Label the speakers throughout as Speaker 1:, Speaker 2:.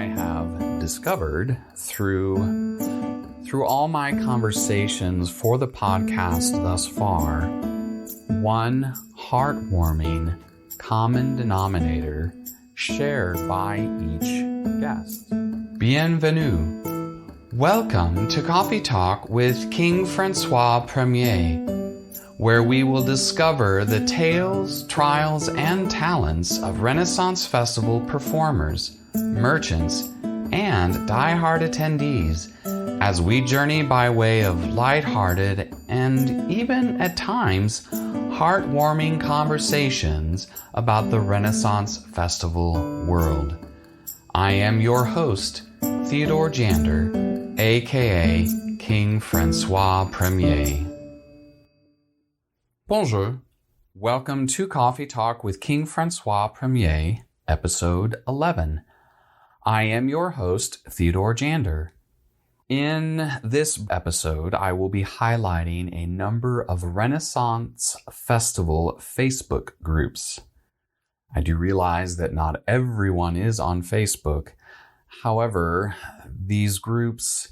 Speaker 1: have discovered through all my conversations for the podcast thus far, one heartwarming common denominator shared by each guest. Bienvenue. Welcome to Coffee Talk with King Francois Premier, where we will discover the tales, trials, and talents of Renaissance Festival performers, merchants, and die-hard attendees as we journey by way of light-hearted and even at times heartwarming conversations about the Renaissance Festival world. I am your host, Theodore Jander, aka King Francois Premier. Bonjour. Welcome to Coffee Talk with King Francois Premier, episode 11. I am your host, Theodore Jander. In this episode, I will be highlighting a number of Renaissance Festival Facebook groups. I do realize that not everyone is on Facebook. However, these groups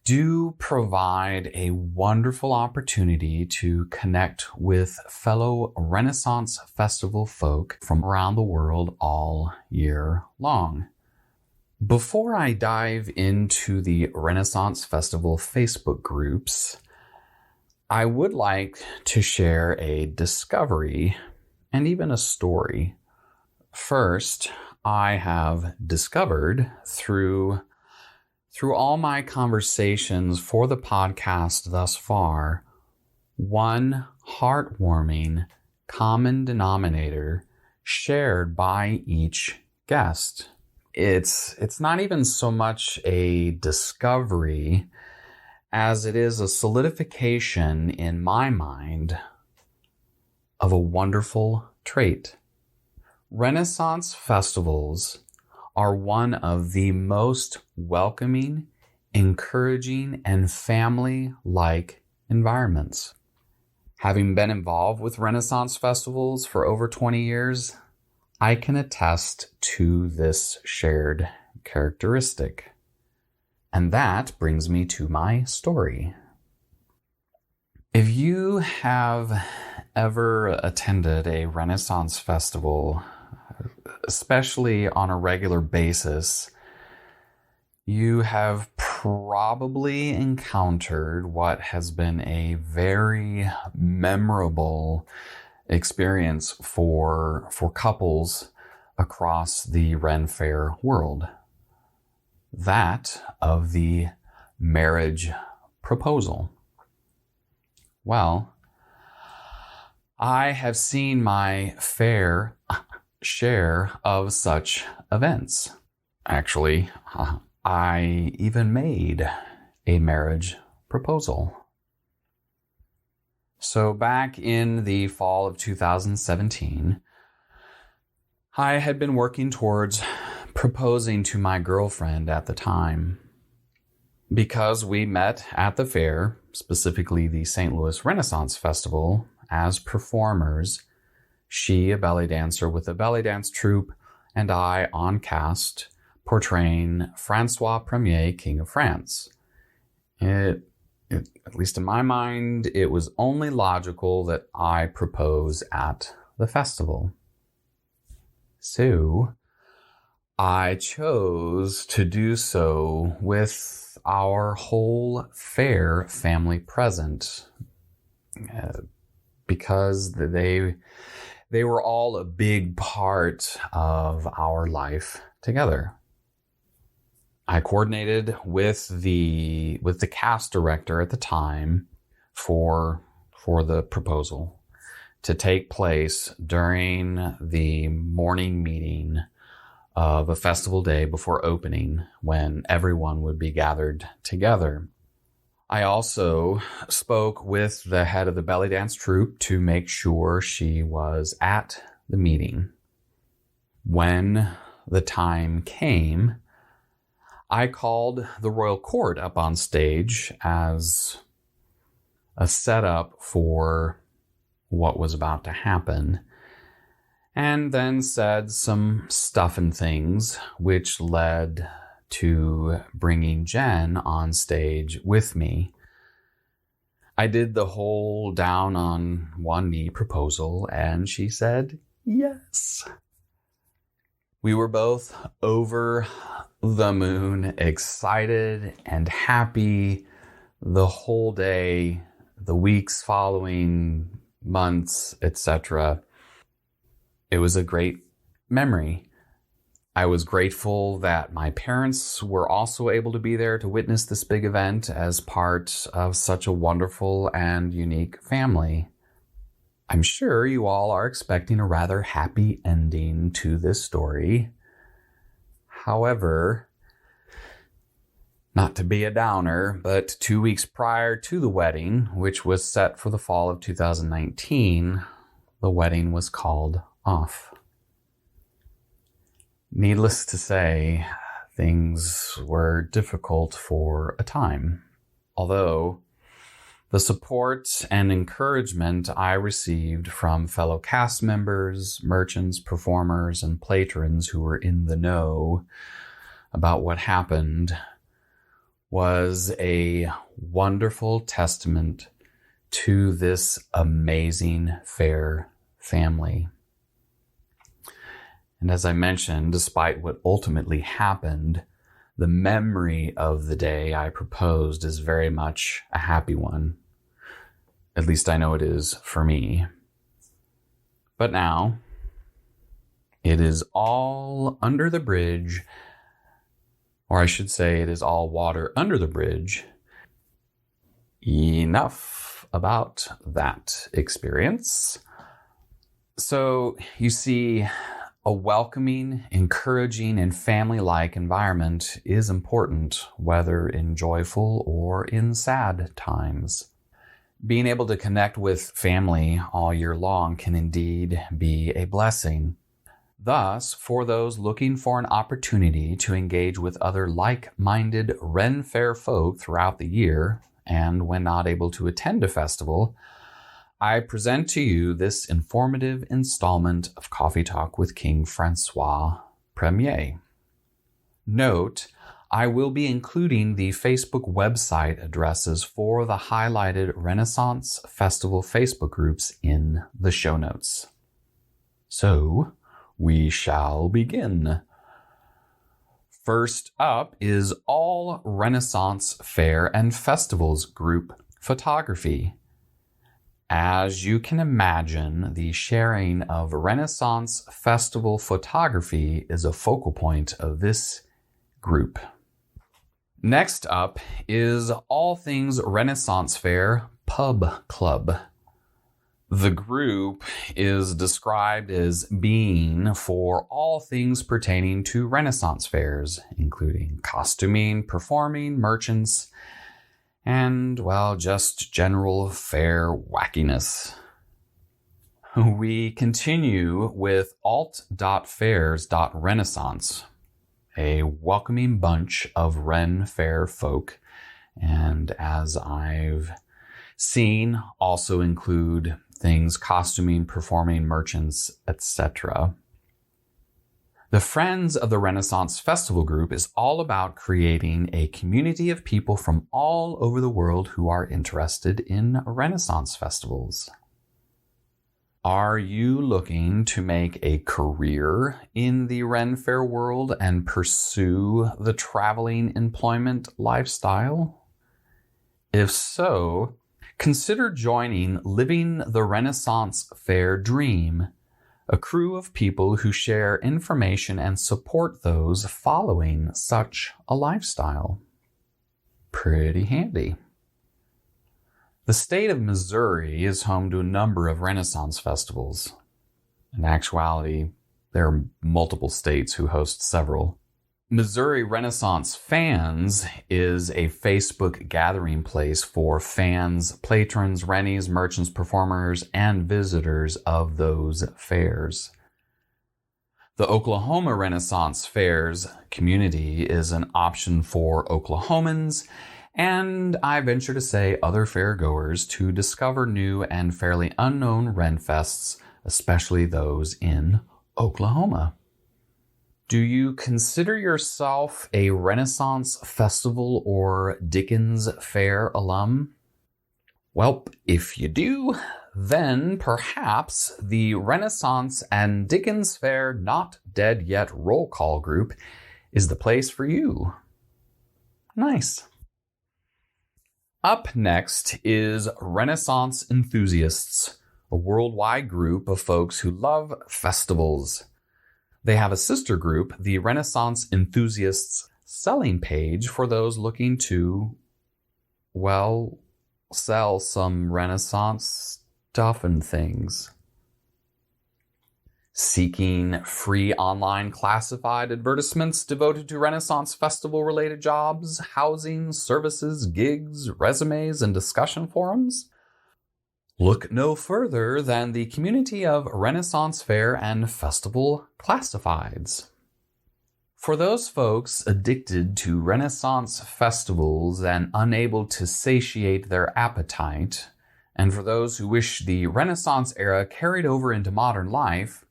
Speaker 1: do provide a wonderful opportunity to connect with fellow Renaissance Festival folk from around the world all year long. Before I dive into the Renaissance Festival Facebook groups, I would like to share a discovery and even a story. First, I have discovered through all my conversations for the podcast thus far, one heartwarming common denominator shared by each guest. It's not even so much a discovery as it is a solidification in my mind of a wonderful trait. Renaissance festivals are one of the most welcoming, encouraging, and family-like environments. Having been involved with Renaissance festivals for over 20 years, I can attest to this shared characteristic. And that brings me to my story. If you have ever attended a Renaissance festival, especially on a regular basis, you have probably encountered what has been a very memorable experience for couples across the Ren Fair world. That of the marriage proposal. Well, I have seen my fair share of such events. Actually, I even made a marriage proposal. So back in the fall of 2017, I had been working towards proposing to my girlfriend at the time. Because we met at the fair, specifically the St. Louis Renaissance Festival, as performers, she a belly dancer with a belly dance troupe, and I on cast, portraying Francois Premier, King of France. At least in my mind, it was only logical that I propose at the festival. So, I chose to do so with our whole fair family present, because they were all a big part of our life together. I coordinated with the cast director at the time for the proposal to take place during the morning meeting of a festival day before opening, when everyone would be gathered together. I also spoke with the head of the belly dance troupe to make sure she was at the meeting. When the time came, I called the royal court up on stage as a setup for what was about to happen, and then said some stuff and things which led to bringing Jen on stage with me. I did the whole down on one knee proposal, and she said yes. We were both over the moon, excited and happy the whole day, the weeks following, months, etc. It was a great memory. I was grateful that my parents were also able to be there to witness this big event as part of such a wonderful and unique family. I'm sure you all are expecting a rather happy ending to this story. However, not to be a downer, but 2 weeks prior to the wedding, which was set for the fall of 2019, the wedding was called off. Needless to say, things were difficult for a time. Although the support and encouragement I received from fellow cast members, merchants, performers, and patrons who were in the know about what happened was a wonderful testament to this amazing fair family. And as I mentioned, despite what ultimately happened, the memory of the day I proposed is very much a happy one. At least I know it is for me. But now, it is all under the bridge, or I should say it is all water under the bridge. Enough about that experience. So, you see, a welcoming, encouraging, and family-like environment is important, whether in joyful or in sad times. Being able to connect with family all year long can indeed be a blessing. Thus, for those looking for an opportunity to engage with other like-minded Ren Faire folk throughout the year, and when not able to attend a festival, I present to you this informative installment of Coffee Talk with King Francois Premier. Note, I will be including the Facebook website addresses for the highlighted Renaissance Festival Facebook groups in the show notes. So, we shall begin. First up is All Renaissance Faire and Festivals Group Photography. As you can imagine, the sharing of Renaissance Festival photography is a focal point of this group. Next up is All Things Renaissance Faire Pub Club. The group is described as being for all things pertaining to Renaissance fairs, including costuming, performing, merchants, and, well, just general fair wackiness. We continue with Alt.fairs.renaissance, a welcoming bunch of Ren Faire folk, and as I've seen, also include things costuming, performing, merchants, etc. The Friends of the Renaissance Festival Group is all about creating a community of people from all over the world who are interested in Renaissance festivals. Are you looking to make a career in the Ren Faire world and pursue the traveling employment lifestyle? If so, consider joining Living the Renaissance Faire Dream, a crew of people who share information and support those following such a lifestyle. Pretty handy. The state of Missouri is home to a number of Renaissance festivals. In actuality, there are multiple states who host several. Missouri Renaissance Fans is a Facebook gathering place for fans, patrons, rennies, merchants, performers, and visitors of those fairs. The Oklahoma Renaissance Fairs community is an option for Oklahomans, and I venture to say other fairgoers, to discover new and fairly unknown Ren Fests, especially those in Oklahoma. Do you consider yourself a Renaissance Festival or Dickens Faire alum? Well, if you do, then perhaps the Renaissance and Dickens Faire Not Dead Yet roll call group is the place for you. Nice. Up next is Renaissance Enthusiasts, a worldwide group of folks who love festivals. They have a sister group, the Renaissance Enthusiasts selling page, for those looking to, well, sell some Renaissance stuff and things. Seeking free online classified advertisements devoted to Renaissance Festival-related jobs, housing, services, gigs, resumes, and discussion forums? Look no further than the community of Renaissance Faire and Festival Classifieds. For those folks addicted to Renaissance festivals and unable to satiate their appetite, and for those who wish the Renaissance era carried over into modern life,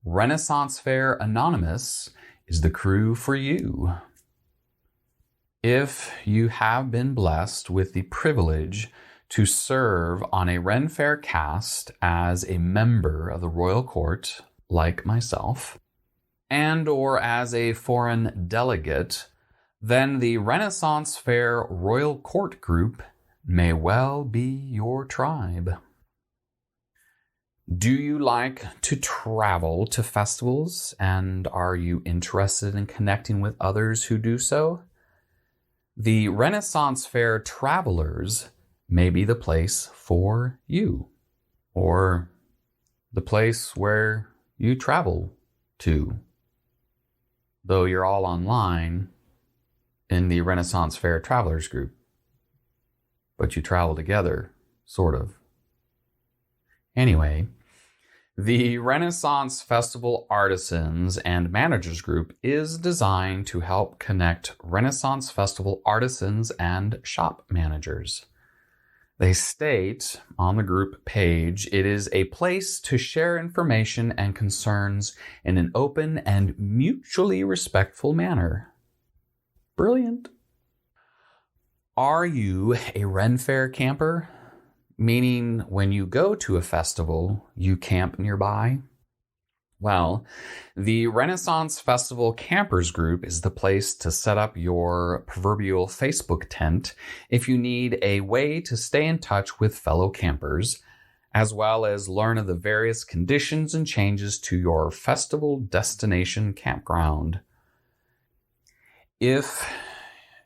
Speaker 1: Renaissance Faire Anonymous is the crew for you. If you have been blessed with the privilege to serve on a Ren Faire cast as a member of the royal court, like myself, and or as a foreign delegate, then the Renaissance Faire Royal Court Group may well be your tribe. Do you like to travel to festivals, and are you interested in connecting with others who do so? The Renaissance Faire Travelers may be the place for you, or the place where you travel to, though you're all online in the Renaissance Faire Travelers group, but you travel together, sort of. Anyway, the Renaissance Festival Artisans and Managers Group is designed to help connect Renaissance Festival artisans and shop managers. They state on the group page, it is a place to share information and concerns in an open and mutually respectful manner. Brilliant. Are you a Ren Faire camper? Meaning when you go to a festival, you camp nearby? Well, the Renaissance Festival Campers Group is the place to set up your proverbial Facebook tent if you need a way to stay in touch with fellow campers, as well as learn of the various conditions and changes to your festival destination campground. If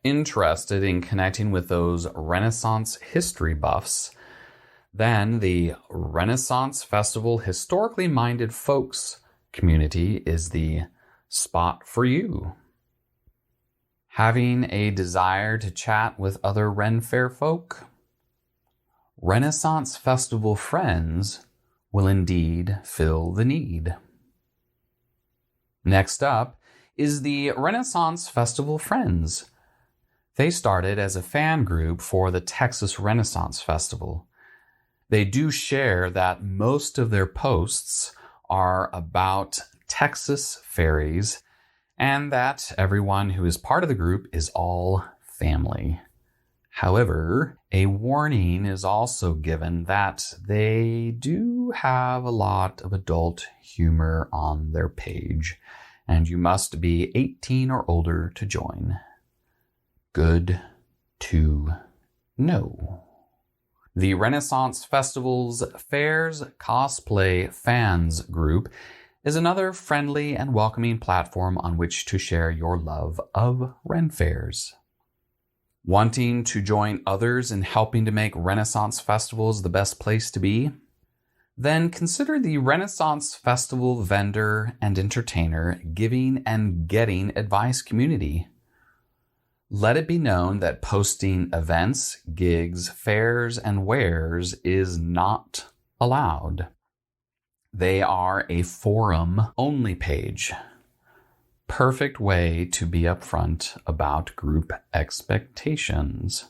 Speaker 1: interested in connecting with those Renaissance history buffs, then the Renaissance Festival Historically Minded Folks community is the spot for you. Having a desire to chat with other Ren Faire folk? Renaissance Festival friends will indeed fill the need. Next up is the Renaissance Festival Friends. They started as a fan group for the Texas Renaissance Festival. They do share that most of their posts are about Texas fairies, and that everyone who is part of the group is all family. However, a warning is also given that they do have a lot of adult humor on their page, and you must be 18 or older to join. Good to know. The Renaissance Festival's Fairs Cosplay Fans group is another friendly and welcoming platform on which to share your love of Ren Fairs. Wanting to join others in helping to make Renaissance festivals the best place to be? Then consider the Renaissance Festival Vendor and Entertainer Giving and Getting Advice community. Let it be known that posting events, gigs, fairs, and wares is not allowed. They are a forum-only page. Perfect way to be upfront about group expectations.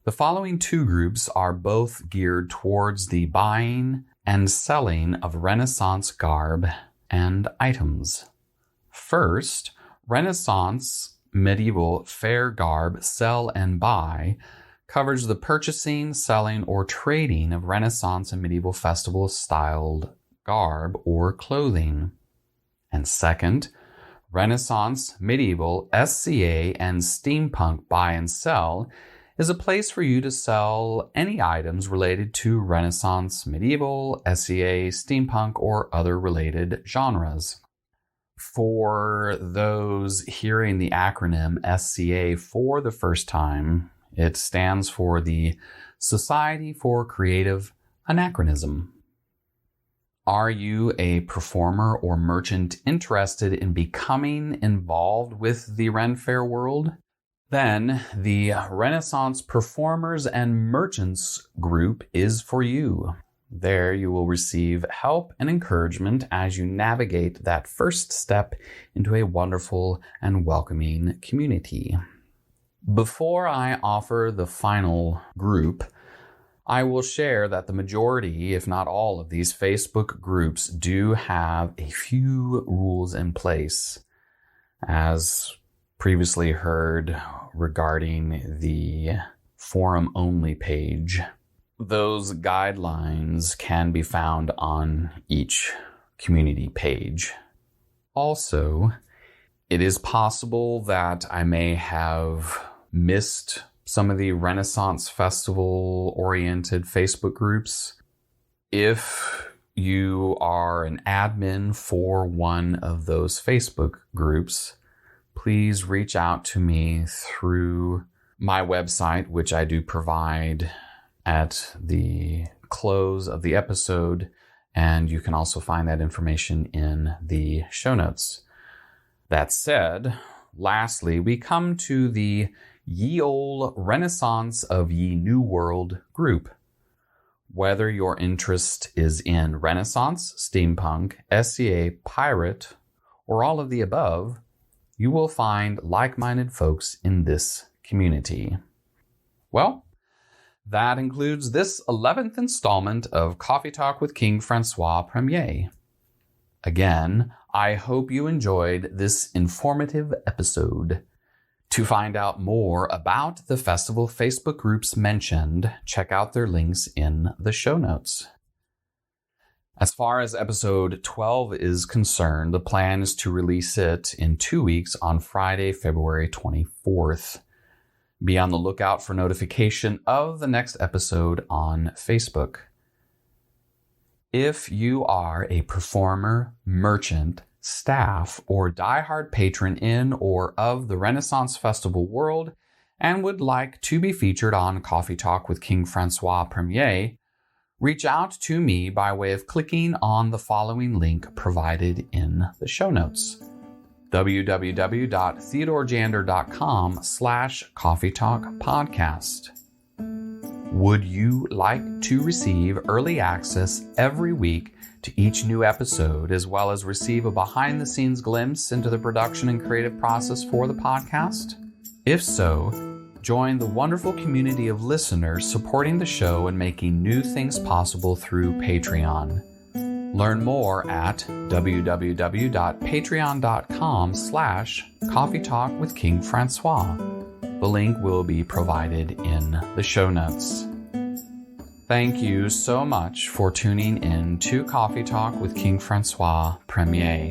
Speaker 1: The following two groups are both geared towards the buying and selling of Renaissance garb and items. First, Renaissance medieval fair garb sell and buy covers the purchasing, selling, or trading of Renaissance and medieval festival styled garb or clothing. And second, Renaissance, medieval, SCA, and steampunk buy and sell is a place for you to sell any items related to Renaissance, medieval, SCA, steampunk, or other related genres. For those hearing the acronym SCA for the first time, it stands for the Society for Creative Anachronism. Are you a performer or merchant interested in becoming involved with the Ren Fair world? Then the Renaissance Performers and Merchants group is for you. There you will receive help and encouragement as you navigate that first step into a wonderful and welcoming community. Before I offer the final group, I will share that the majority, if not all, of these Facebook groups do have a few rules in place. As previously heard regarding the forum-only page, those guidelines can be found on each community page. Also, it is possible that I may have missed some of the Renaissance Festival-oriented Facebook groups. If you are an admin for one of those Facebook groups, please reach out to me through my website, which I do provide at the close of the episode, and you can also find that information in the show notes. That said, lastly, we come to the Ye Olde Renaissance of Ye New World group. Whether your interest is in Renaissance, steampunk, SCA, pirate, or all of the above, you will find like-minded folks in this community. Well, that includes this 11th installment of Coffee Talk with King Francois Premier. Again, I hope you enjoyed this informative episode. To find out more about the festival Facebook groups mentioned, check out their links in the show notes. As far as episode 12 is concerned, the plan is to release it in 2 weeks on Friday, February 24th. Be on the lookout for notification of the next episode on Facebook. If you are a performer, merchant, staff, or diehard patron in or of the Renaissance Festival world and would like to be featured on Coffee Talk with King Francois Premier, reach out to me by way of clicking on the following link provided in the show notes: www.theodorejander.com/coffeetalkpodcast. Would you like to receive early access every week to each new episode, as well as receive a behind-the-scenes glimpse into the production and creative process for the podcast? If so, join the wonderful community of listeners supporting the show and making new things possible through Patreon. Learn more at www.patreon.com/Coffee Talk with King Francois. The link will be provided in the show notes. Thank you so much for tuning in to Coffee Talk with King Francois Premier.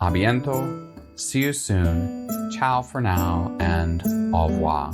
Speaker 1: A bientôt, see you soon, ciao for now, and au revoir.